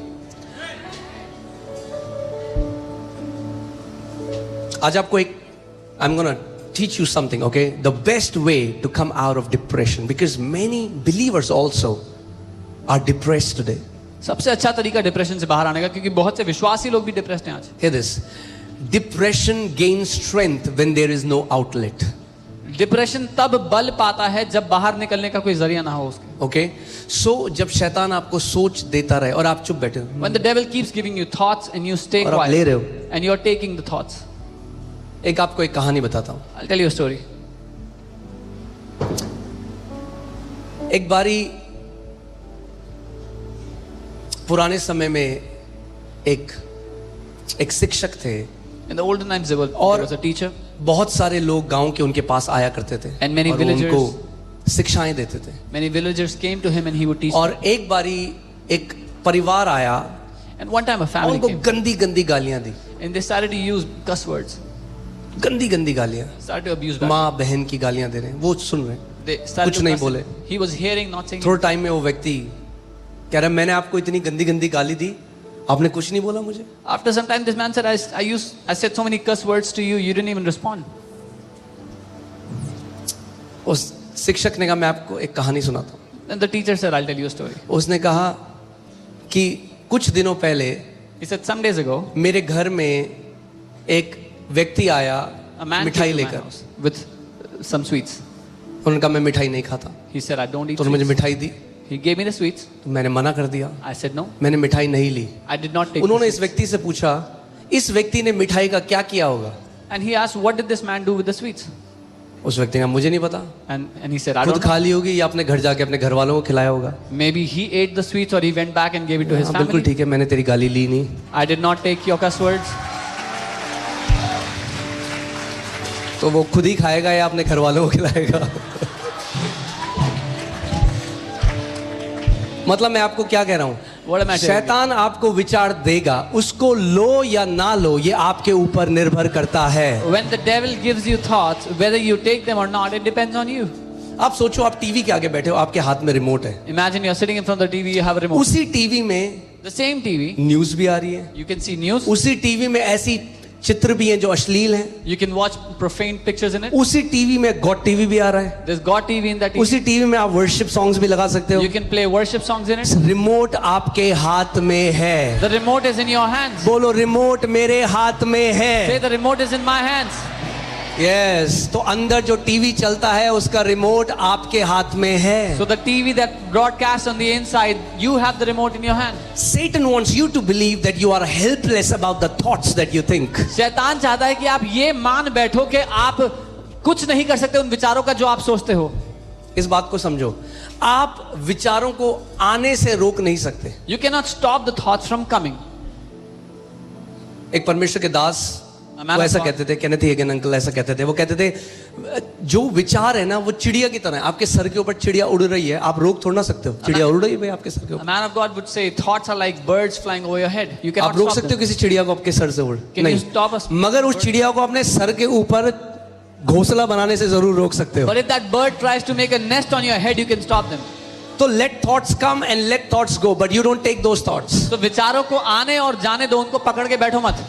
आज आपको एक I'm gonna teach you something, okay? The best way to come out of depression, because many believers also are depressed today. सबसे अच्छा तरीका डिप्रेशन से बाहर आने का, क्योंकि बहुत से विश्वासी लोग भी डिप्रेस्ड हैं आज. Hear this. Depression gains strength when there is no outlet. Depression तब बल पाता है जब बाहर निकलने का कोई जरिया ना हो उसके. Okay? So जब शैतान आपको सोच देता रहे और आप चुप बैठे हो When the devil keeps giving you thoughts and you stay और आप ले रहे quiet हो, and you're taking the thoughts. एक आपको एक कहानी बताता हूँ. I'll tell you a story. एक बारी पुराने समय में एक शिक्षक थे In the olden times, there और was a teacher बहुत सारे लोग गांव के उनके पास आया करते थे And many और वो villagers- उनको शिक्षाएं देते थे. Many villagers came to him and he would teach. और एक बारी एक परिवार आया And one time a और family उनको came गंदी गंदी गालियां दी. and they started to use cuss words, गंदी गंदी गालियां. started to abuse back. माँ बहन की गालियां दे रहे हैं, वो सुन रहे हैं. They started कुछ to नहीं cuss बोले. him. He was hearing, not saying. थोड़े टाइम में वो व्यक्ति कह रहा है मैंने आपको इतनी गंदी गंदी गाली दी, आपने कुछ नहीं बोला मुझे. After some time, this man said, I said so many cuss words to you, you didn't even respond. उस शिक्षक ने कहा मैं आपको एक कहानी सुनाता हूँ. Then the teacher said, I'll tell you a story. उसने कहा कि कुछ दिनों पहले He said, some days ago, मेरे घर में एक व्यक्ति आया a man मिठाई came to my लेकर. house with some sweets. उन्होंने कहा मैं मिठाई नहीं खाता. He said, I don't eat तो मुझे sweets. मिठाई दी He gave me the sweets. तो मैंने मना कर दिया. I said no. मैंने मिठाई नहीं ली. I did not take उन्होंने the इस sweets. व्यक्ति से पूछा इस व्यक्ति ने मिठाई का क्या किया होगा. And he asked, what did this man do with the sweets? उस व्यक्ति ने कहा मुझे नहीं पता, And he said, I खुद don't खा know. ली होगी या अपने घर जाके अपने घर वालों को खिलाया होगा. Maybe he ate the sweets or he went back and gave it to his हाँ, बिल्कुल family. ठीक है, मैंने तेरी गाली ली नहीं. I did not take your cuss words. तो वो खुद ही खाएगा या अपने घर वालों को खिलाएगा. मतलब मैं आपको क्या कह रहा हूं, What am I telling you? शैतान आपको विचार देगा, उसको लो या ना लो ये आपके ऊपर निर्भर करता है. When the devil gives you thoughts, whether you take them or not, it depends on you. आप सोचो आप टीवी के आगे बैठे हो, आपके हाथ में रिमोट है. Imagine you're sitting in front of the TV, you have a remote. उसी टीवी में The same TV, न्यूज भी आ रही है. you can see news, उसी टीवी में ऐसी चित्र भी हैं जो अश्लील हैं. you can watch profane pictures in it. उसी टीवी में गॉड टीवी भी आ रहा है. There's God TV in that TV. उसी टीवी में आप वर्शिप सॉन्ग्स भी लगा सकते हो. You can play worship songs in it. Remote आपके हाथ में है. The remote is in your hands. बोलो रिमोट मेरे हाथ में Say है. the remote is in my hands. Yes, तो अंदर जो टीवी चलता है उसका रिमोट आपके हाथ में है. So the TV that broadcasts on the inside, you have the remote in your hand. Satan wants you to believe that you are helpless about the thoughts that you think. शैतान चाहता है कि आप ये मान बैठो कि आप कुछ नहीं कर सकते उन विचारों का जो आप सोचते हो. इस बात को समझो, आप विचारों को आने से रोक नहीं सकते. You cannot stop the thoughts from coming. एक परमेश्वर के दास A man वो of ऐसा God. कहते थे, कहने थे अगेन अंकल ऐसा कहते थे. वो कहते थे जो विचार है ना वो चिड़िया की तरह है. आपके सर के ऊपर चिड़िया उड़ रही है, आप रोक थोड़ा ना सकते हो. चिड़िया उड़ रही है भाई आपके सर के A ऊपर. man of God would say thoughts are like birds flying over your head. You आप cannot रोक stop सकते हो them. किसी चिड़िया को आपके सर से उड़ Can you नहीं, stop us? मगर उस चिड़िया को अपने सर के ऊपर घोंसला बनाने से जरूर रोक सकते हो. But if that bird tries to make a nest on your head, you can stop them. तो let thoughts come and let thoughts go, but you don't take those thoughts. तो विचारों को आने और जाने दो, उनको पकड़ के बैठो मत.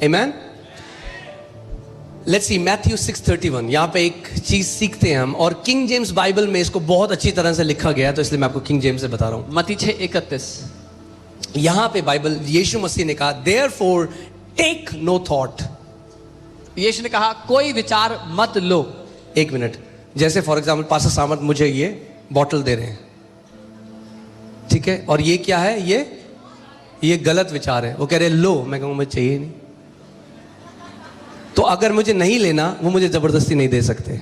Amen. Let's see Matthew 6:31. यहाँ पे एक चीज सीखते हैं हम, और किंग जेम्स बाइबल में इसको बहुत अच्छी तरह से लिखा गया है, तो इसलिए मैं आपको किंग जेम्स से बता रहा हूँ. मत्ती 6:31. यहाँ पे बाइबल यीशु मसीह ने कहा therefore टेक नो थॉट. यीशु ने कहा कोई विचार मत लो. एक मिनट, जैसे फॉर एग्जाम्पल पास्टर सामंत मुझे ये बॉटल दे रहे हैं, ठीक है, और ये क्या है, ये गलत विचार है. वो कह रहे हैं लो, मैं कहूँगा मुझे चाहिए नहीं. तो अगर मुझे नहीं लेना, वो मुझे जबरदस्ती नहीं दे सकते.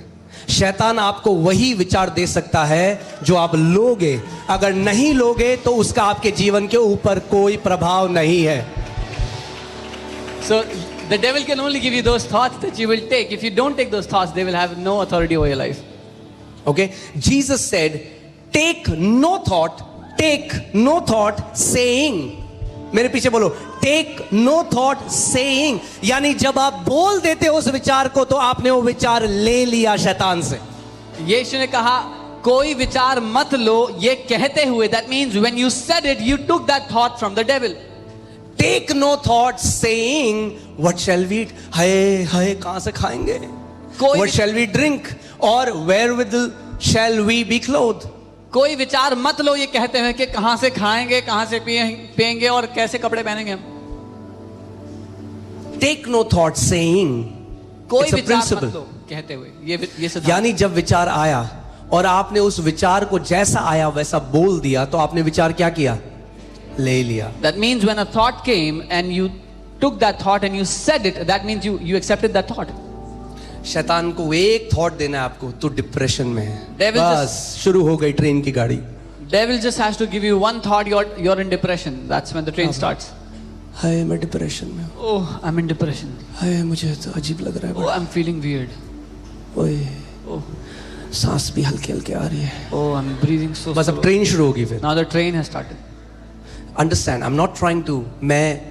शैतान आपको वही विचार दे सकता है जो आप लोगे. अगर नहीं लोगे तो उसका आपके जीवन के ऊपर कोई प्रभाव नहीं है. So the devil can only give you those thoughts that you will take. If you don't take those thoughts, they will have no authority over your life. Okay, Jesus said, take no thought, saying. मेरे पीछे बोलो, टेक नो थॉट सेइंग. यानी जब आप बोल देते हो उस विचार को, तो आपने वो विचार ले लिया शैतान से. यीशु ने कहा कोई विचार मत लो, ये कहते हुए, that means when you said it, you took that thought from the devil. Take no thought saying, what shall we eat. हाय कहां से खाएंगे, व्हाट शैल वी ड्रिंक, और wherewith shall we be clothe. कोई विचार मत लो, ये कहते हैं कि कहां से खाएंगे, कहां से पिएंगे और कैसे कपड़े पहनेंगे हम. टेक नो थॉट सेइंग, कोई विचार मत लो कहते हुए, ये सिद्धांत. यानी जब विचार आया और आपने उस विचार को जैसा आया वैसा बोल दिया, तो आपने विचार क्या किया, ले लिया. That means when a thought came and you took that thought and you said it, that means you accepted that thought. शैतान को एक थॉट देना है आपको, तो डिप्रेशन में है, Devil बस शुरू हो गई ट्रेन की गाड़ी. Devil just has to give you one thought, you're in depression. That's when the train starts. हाय मैं डिप्रेशन में हूँ, Oh, I'm in depression. हाय मुझे तो अजीब लग रहा है Oh, बड़ा. I'm feeling weird. ओए Oh, सांस भी हल्की हल्की आ रही है. oh, I'm breathing so बस अब slow. ट्रेन शुरू होगी फिर. Now the train has started. Understand, I am not trying to, मैं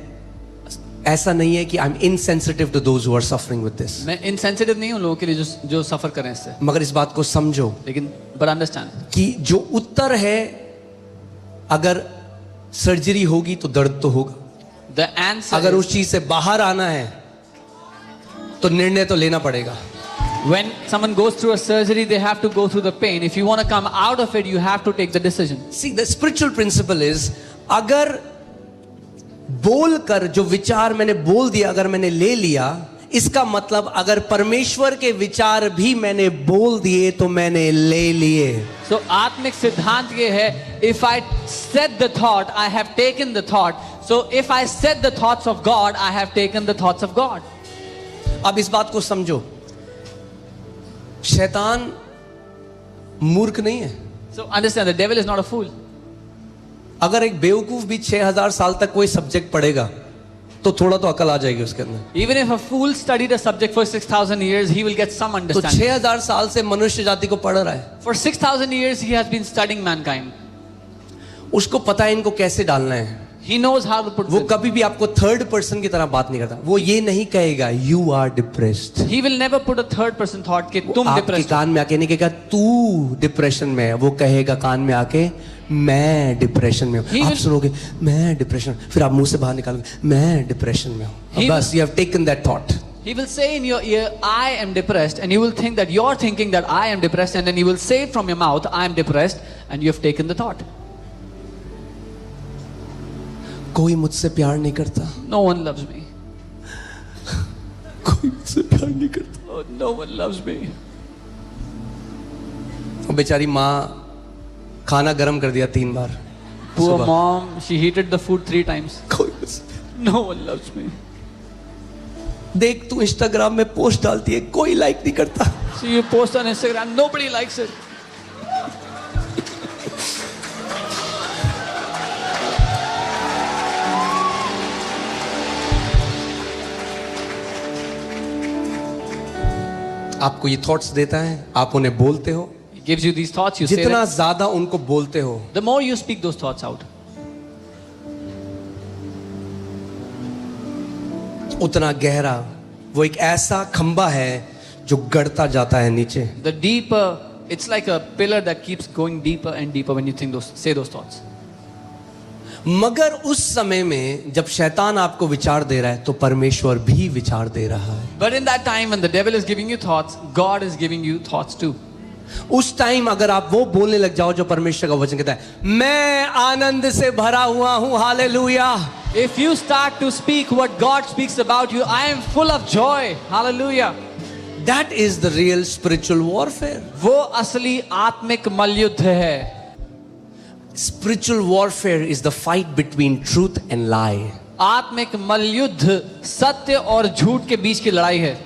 ऐसा नहीं है कि I am insensitive to those who are suffering with this. मैं insensitive नहीं हूँ लोगों के लिए जो सफर करें इससे, मगर इस बात को समझो लेकिन but understand कि जो उत्तर है, अगर सर्जरी होगी तो दर्द तो होगा. the answer अगर is, उस चीज से बाहर आना है तो निर्णय तो लेना पड़ेगा. when someone goes through a surgery, they have to go through the pain. If you want to come out of it, you have to take the decision. See, the spiritual principle is, अगर बोलकर जो विचार मैंने बोल दिया, अगर मैंने ले लिया, इसका मतलब अगर परमेश्वर के विचार भी मैंने बोल दिए तो मैंने ले लिए. So आत्मिक सिद्धांत ये है, if I said the thought, I have taken the thought. So if I said the thoughts of God, I have taken the thoughts of God. अब इस बात को समझो, शैतान मूर्ख नहीं है. So understand, the devil is not a fool. अगर एक बेवकूफ भी 6000 साल तक कोई सब्जेक्ट पढ़ेगा, तो थोड़ा तो अकल आ जाएगी उसके अंदर. Even if a fool studied a subject for 6,000 years, he will get some तो understanding. 6000 साल से मनुष्य जाति को पढ़ रहा है, For 6,000 years, he has been studying mankind. उसको पता है इनको कैसे डालना है. He knows how to put वो this. कभी भी आपको थर्ड पर्सन की तरह बात नहीं करता. वो ये नहीं कहेगा you are depressed. He will never put a third person thought कि तुम आपके depressed हो. कान में आके नहीं कहेगा तू डिप्रेशन में है, वो कहेगा कान में आके मैं डिप्रेशन में हूँ. He आप will- सुनोगे मैं डिप्रेशन, फिर आप मुंह से बाहर निकालोगे मैं डिप्रेशन में हूँ. He बस you have taken that thought. He will say in your ear, I am depressed, and you will think that you're thinking that I am depressed, and then you will say it from your mouth, I am depressed, and you have taken the thought. कोई मुझसे प्यार नहीं करता, No one loves me. कोई मुझसे प्यार नहीं करता. Oh, no one loves me. वो बेचारी माँ खाना गर्म कर दिया 3 बार. Poor सुबह. mom, she heated the food 3 times. कोई मुझसे. No one loves me. देख तू इंस्टाग्राम में पोस्ट डालती है, कोई लाइक नहीं करता. So you post on Instagram, nobody likes it. आपको ये थॉट्स देता है, आप उन्हें बोलते हो. He gives you these thoughts, you say जितना them. ज्यादा उनको बोलते हो, The more you speak those thoughts out, उतना गहरा वो एक ऐसा खंबा है जो गड़ता जाता है नीचे. the deeper, it's like a pillar that keeps going deeper and deeper when you think say those thoughts. मगर उस समय में जब शैतान आपको विचार दे रहा है, तो परमेश्वर भी विचार दे रहा है. But in that time when the devil is giving you thoughts, God is giving you thoughts too. उस टाइम अगर आप वो बोलने लग जाओ जो परमेश्वर का वचन कहता है, मैं आनंद से भरा हुआ हूं, hallelujah, If you start to speak what God speaks about you, I am full of joy. Hallelujah. That is the real spiritual warfare. वो असली आत्मिक मल्लयुद्ध है. Spiritual warfare is the fight between truth and lie. आत्मिक मल्लयुद्ध सत्य और झूठ के बीच की लड़ाई है.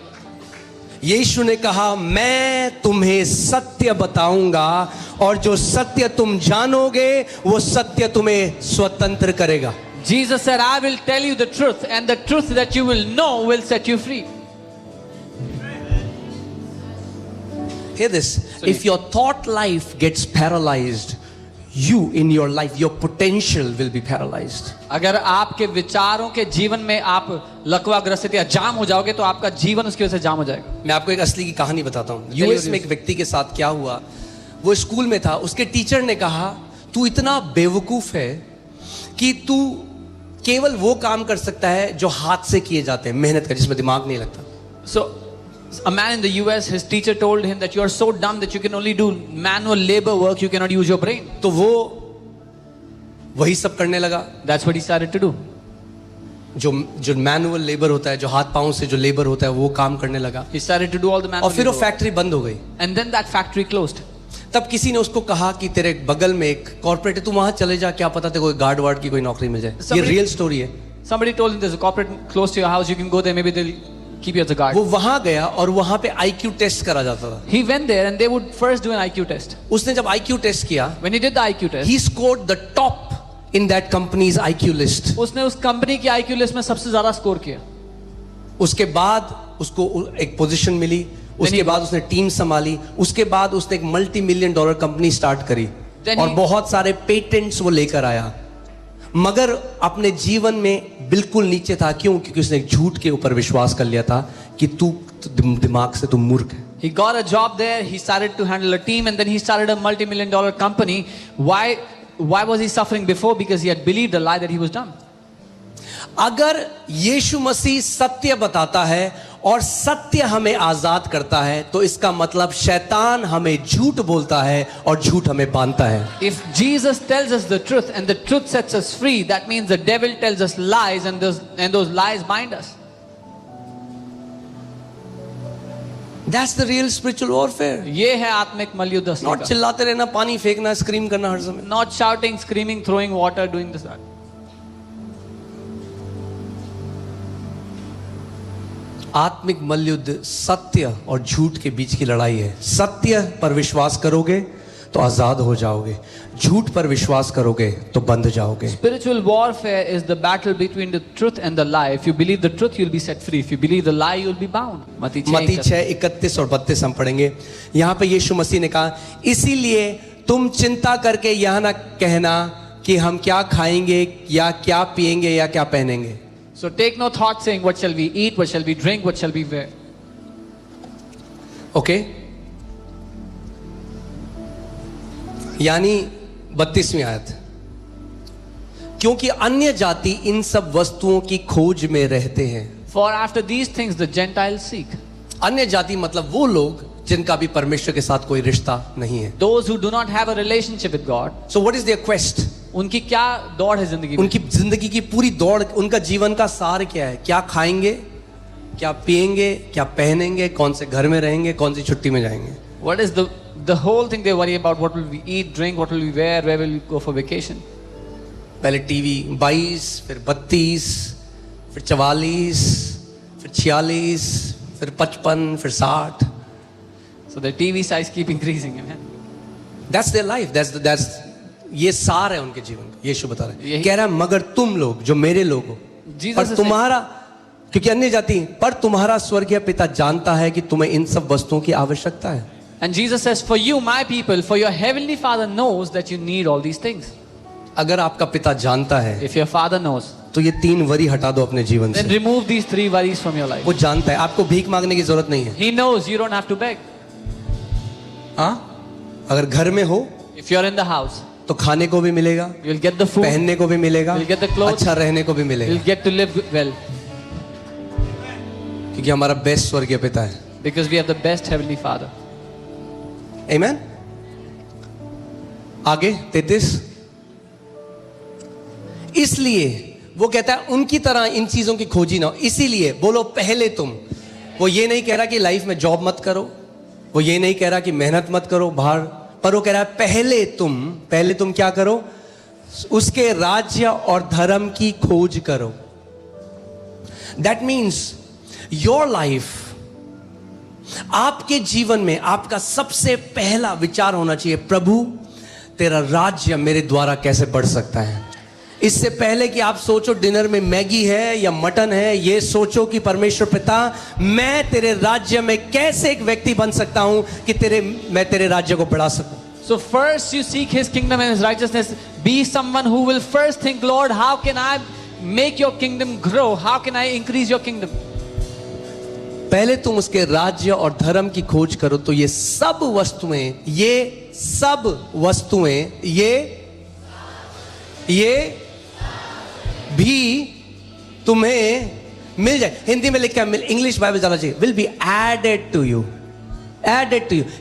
यीशु ने कहा, मैं तुम्हें सत्य बताऊंगा और जो सत्य तुम जानोगे वो सत्य तुम्हें स्वतंत्र करेगा. Jesus said, I will tell you the truth, and the truth that you will know will set you free. Hear this. If your thought life gets paralyzed, you in your life, your potential will be paralyzed. अगर आपके विचारों के जीवन में आप लकवाग्रसित या जाम हो जाओगे तो आपका जीवन उसकी वजह से जाम हो जाएगा. मैं आपको एक असली की कहानी बताता हूँ. यूएस में एक व्यक्ति के साथ क्या हुआ, वो स्कूल में था, उसके टीचर ने कहा, तू इतना बेवकूफ है कि तू केवल वो काम कर सकता है जो हाथ से किए जाते हैं, मेहनत कर, जिसमें दिमाग नहीं लगता. So a man in the US, his teacher told him that you are so dumb that you can only do manual labor work, you cannot use your brain. तो वो वही सब करने लगा. That's what he started to do. जो मैनुअल लेबर होता है, जो हाथ पांव से जो लेबर होता है, वो काम करने लगा. He started to do all the manual और फिर वो labor work. फैक्ट्री बंद हो गई. And then that factory closed. तब किसी ने उसको कहा कि तेरे बगल में एक कॉर्पोरेट है, तू वहां चले जा, क्या पता तेरे कोई गार्ड वार्ड की कोई नौकरी मिल जाए. ये रियल स्टोरी है. Somebody told him there's a corporate close to your house, you can go there, maybe they'll keep you as a guard. वो वहां गया और वहां पे IQ टेस्ट करा जाता था. He went there and they would first do an IQ test. उसने जब IQ टेस्ट किया, When he did the IQ test, he scored the top in that company's IQ list. उसने उस कंपनी की IQ लिस्ट में सबसे ज्यादा स्कोर किया. उसके बाद उसको एक पोजीशन मिली, उसके बाद उसने टीम संभाली, उसके बाद उसने एक $multi-million कंपनी स्टार्ट करी और बहुत सारे पेटेंट्स वो लेकर आया. मगर अपने जीवन में बिल्कुल नीचे था. क्यों? क्योंकि उसने एक झूठ के ऊपर विश्वास कर लिया था कि तू दिमाग से तू मूर्ख है. He got a job there, he started to handle a team, and then he started a $multi-million company. Why was he suffering before? Because he had believed a lie that he was dumb. अगर यीशु मसीह सत्य बताता है और सत्य हमें आजाद करता है, तो इसका मतलब शैतान हमें झूठ बोलता है और झूठ हमें बांधता है. If Jesus tells us the truth and the truth sets us free, that means the devil tells us lies and those lies bind us. That's the real spiritual warfare. ये है आत्मिक मल्लयुद्ध असली Not का. चिल्लाते रहना, पानी फेंकना, स्क्रीम करना हर समय. Not shouting, screaming, throwing water, doing this that. आत्मिक मल्लयुद्ध सत्य और झूठ के बीच की लड़ाई है. सत्य पर विश्वास करोगे तो आजाद हो जाओगे, झूठ पर विश्वास करोगे तो बंध जाओगे. Spiritual warfare is the battle between the truth and the lie. If you believe the truth, you'll be set free. If you believe the lie, you'll be bound. मत्ती 6:31 और 32 हम पढ़ेंगे. यहाँ पे यीशु मसीह ने कहा, इसीलिए तुम चिंता करके यह ना कहना कि हम क्या खाएंगे या क्या पिएंगे या क्या पहनेंगे. So take no thought saying, what shall we eat, what shall we drink, what shall we wear. Okay? यानी 32वीं आयत, क्योंकि अन्य जाति इन सब वस्तुओं की खोज में रहते हैं. For after these things the Gentiles seek. अन्य जाति मतलब वो लोग जिनका भी परमेश्वर के साथ कोई रिश्ता नहीं है. Those who do not have a relationship with God. So what is their quest? उनकी क्या दौड़ है जिंदगी में? उनकी जिंदगी की पूरी दौड़, उनका जीवन का सार क्या है? क्या खाएंगे, क्या पिएंगे, क्या पहनेंगे, कौन से घर में रहेंगे, कौन सी छुट्टी में जाएंगे. What is the whole thing they worry about? What will we eat, drink, what will we wear, where will we go for vacation? पहले टीवी 22, फिर 32, फिर 44, फिर 46, फिर 55, फिर 60. So the TV size keep increasing, man. That's their life. That's ये सार है उनके जीवन का. यीशु बता रहे हैं, कह रहा है मगर तुम लोग जो मेरे लोग हो, पर तुम्हारा, क्योंकि अन्य जाति, पर तुम्हारा स्वर्गीय पिता जानता है कि तुम्हें इन सब वस्तुओं की आवश्यकता है. And Jesus says, for you, my people, for your heavenly Father knows that you need all these things. अगर आपका पिता जानता है, If your Father knows, तो ये 3 वरी हटा दो अपने जीवन then से. remove these 3 worries from your life. वो जानता है, आपको भीख मांगने की जरूरत नहीं है. He knows you don't have to beg. हाँ, अगर घर में हो If you're in the house, तो खाने को भी मिलेगा, you'll get the food, पहनने को भी मिलेगा, you'll get the clothes, अच्छा रहने को भी मिलेगा, you'll get to live well. क्योंकि हमारा बेस्ट स्वर्गीय पिता है. Because we have the best heavenly Father. Amen. आगे 33. इसलिए वो कहता है उनकी तरह इन चीजों की खोजी ना हो, इसीलिए बोलो पहले तुम। वो ये नहीं कह रहा कि लाइफ में जॉब मत करो, वो ये नहीं कह रहा कि मेहनत मत करो बाहर, पर वो कह रहा है पहले तुम क्या करो, उसके राज्य और धर्म की खोज करो। दैट मीन्स योर लाइफ, आपके जीवन में आपका सबसे पहला विचार होना चाहिए, प्रभु तेरा राज्य मेरे द्वारा कैसे बढ़ सकता है। इससे पहले कि आप सोचो डिनर में मैगी है या मटन है, ये सोचो कि परमेश्वर पिता मैं तेरे राज्य में कैसे एक व्यक्ति बन सकता हूं कि मैं तेरे राज्य को बढ़ा सकूं। So first you seek his kingdom and his righteousness. Be someone who will first think, Lord, how can I make your kingdom grow? How can I increase your kingdom? पहले तुम उसके राज्य और धर्म की खोज करो तो ये सब वस्तुएं ये भी तुम्हें मिल जाए। हिंदी में लिखा है, इंग्लिश बाइबल जाना चाहिए, will be added to you,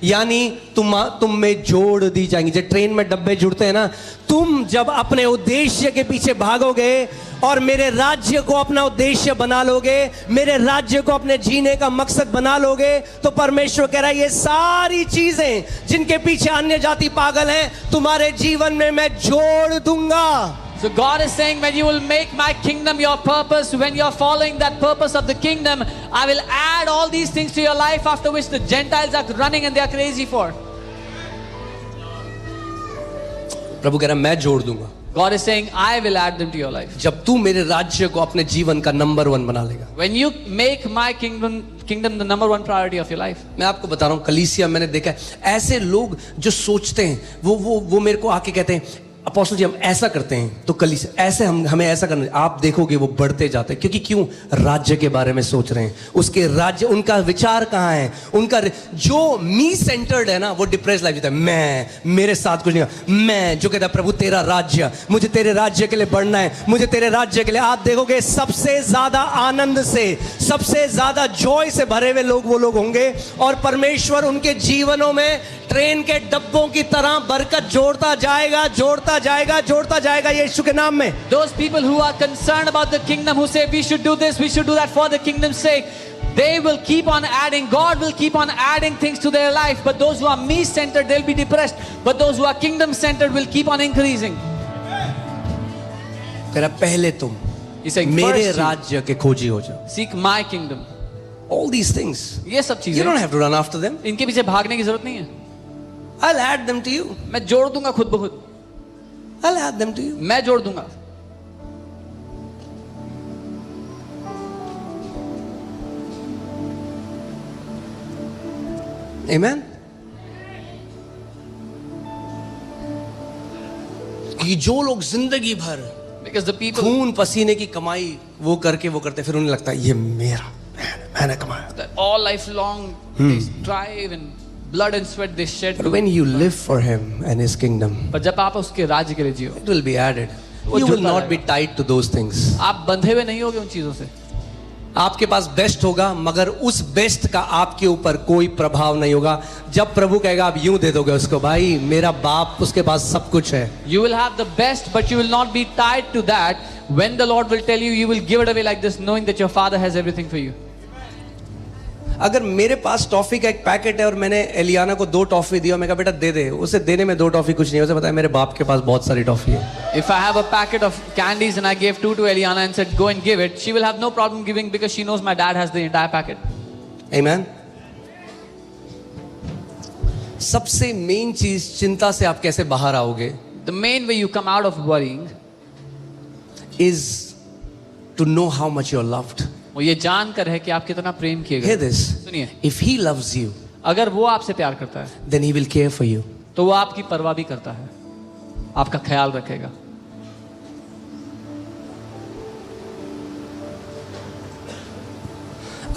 यानी तुम में जोड़ दी जाएंगी। जब ट्रेन में डब्बे जुड़ते हैं ना, तुम जब अपने उद्देश्य के पीछे भागोगे और मेरे राज्य को अपना उद्देश्य बना लोगे, मेरे राज्य को अपने जीने का मकसद बना लोगे, तो परमेश्वर कह रहा है ये सारी चीजें जिनके पीछे अन्य जाति पागल हैं, तुम्हारे जीवन में मैं जोड़ दूंगा। So God is saying, when you will make my kingdom your purpose, when you are following that purpose of the kingdom, I will add all these things to your life, after which the Gentiles are running and they are crazy for. प्रभु कह रहा है मैं जोड़ दूंगा। God is saying, I will add them to your life. जब तू मेरे राज्य को अपने जीवन का नंबर 1 बना लेगा। When you make my kingdom the number 1 priority of your life. मैं आपको बता रहा हूं, कलीसिया मैंने देखा है, ऐसे लोग जो सोचते हैं, वो मेरे को आके कहते हैं, अपोस्टल जी हम ऐसा करते हैं तो कलीसिया ऐसे हमें ऐसा करना। आप देखोगे वो बढ़ते जाते हैं, क्योंकि क्यों? राज्य के बारे में सोच रहे हैं, उसके राज्य, उनका विचार कहाँ है, उनका जो मी सेंटर्ड है ना, वो डिप्रेस लाइफ जीता है। मेरे साथ कुछ नहीं, मैं जो कहता है प्रभु तेरा राज्य, मुझे तेरे राज्य के लिए बढ़ना है, मुझे तेरे राज्य के लिए। आप देखोगे सबसे ज्यादा आनंद से, सबसे ज्यादा जॉय से भरे हुए लोग वो लोग होंगे, और परमेश्वर उनके जीवनों में ट्रेन के डब्बों की तरह बरकत जोड़ता जाएगा यीशु के नाम में। Those people who are concerned about the kingdom, who say we should do this, we should do that for the kingdom's sake, they will keep on adding. God will keep on adding things to their life. But those who are me-centered, they'll be depressed. But those who are kingdom-centered will keep on increasing. तेरा पहले तुम मेरे राज्य के खोजी हो जाओ। Seek my kingdom. All these things. ये सब चीजें, You don't have to run after them. इनके पीछे भागने की जरूरत नहीं है। I'll add them to you. मैं जोड़ दूंगा खुद ब खुद। I'll add them to you. मैं जोड़ दूंगा। Amen. कि जो लोग जिंदगी भर Because the people, खून पसीने की कमाई वो करते, फिर उन्हें लगता है ये मेरा, मैंने कमाया। that all life long they strive and blood and sweat they shed. But when you live for Him and His kingdom, पर जब आप उसके राज्य के लिए जियो, it will be added. वो You will जुड़ता not be tied to those things. आप बंधे हुए नहीं होगे उन चीजों से। आपके पास बेस्ट होगा, मगर उस बेस्ट का आपके ऊपर कोई प्रभाव नहीं होगा। जब प्रभु कहेगा आप यूं दे दोगे उसको, भाई मेरा बाप उसके पास सब कुछ है। You will have the best, but you will not be tied to that. When the Lord will tell you, you will give it away like this, knowing that your Father has everything for you. अगर मेरे पास टॉफी का एक पैकेट है और मैंने एलियाना को 2 टॉफी दिया, मैं कहा बेटा दे दे, उसे देने में 2 टॉफी कुछ नहीं है, उसे पता है मेरे बाप के पास बहुत सारी टॉफी है। If I have a packet of candies and I gave 2 to Eliana and said go and give it, she will have no problem giving because she knows my dad has the entire packet. Amen. सबसे मेन चीज, चिंता से आप कैसे बाहर आओगे, The main way you come out of worrying is to know how much you're loved. वो ये जानकर है कि आप कितना प्रेम किए Hear गए। this. सुनिए, If He loves you, अगर वो आपसे प्यार करता है, then He will care for you. तो वो आपकी परवाह भी करता है, आपका ख्याल रखेगा।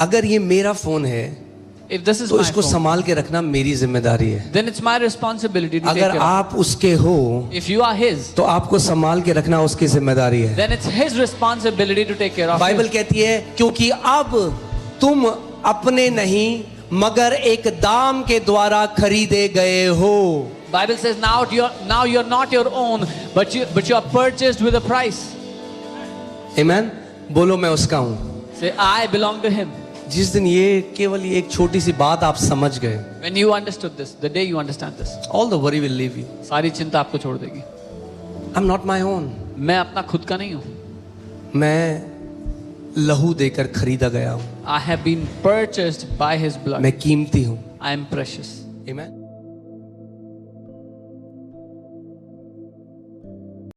अगर ये मेरा फोन है If this is तो my इसको phone, संभाल के रखना मेरी जिम्मेदारी है। then it's my responsibility to take अगर care of आप उसके हो it. If you are his, तो आपको संभाल के रखना उसकी जिम्मेदारी है। then it's his responsibility to take care of Bible it. कहती है क्योंकि अब तुम अपने नहीं मगर एक दाम के द्वारा खरीदे गए हो। Bible says now you're not your own, but you are purchased with a price. आमेन। बोलो मैं उसका हूं। Say, I belong to him. जिस दिन ये केवल ये एक छोटी सी बात आप समझ गए, When you understood this, the day you understand this, all the worry will leave you. सारी चिंता आपको छोड़ देगी। I'm not my own. मैं अपना खुद का नहीं हूँ। मैं लहू देकर खरीदा गया हूं। I have been purchased by his blood. मैं कीमती हूं। I am precious. आमेन।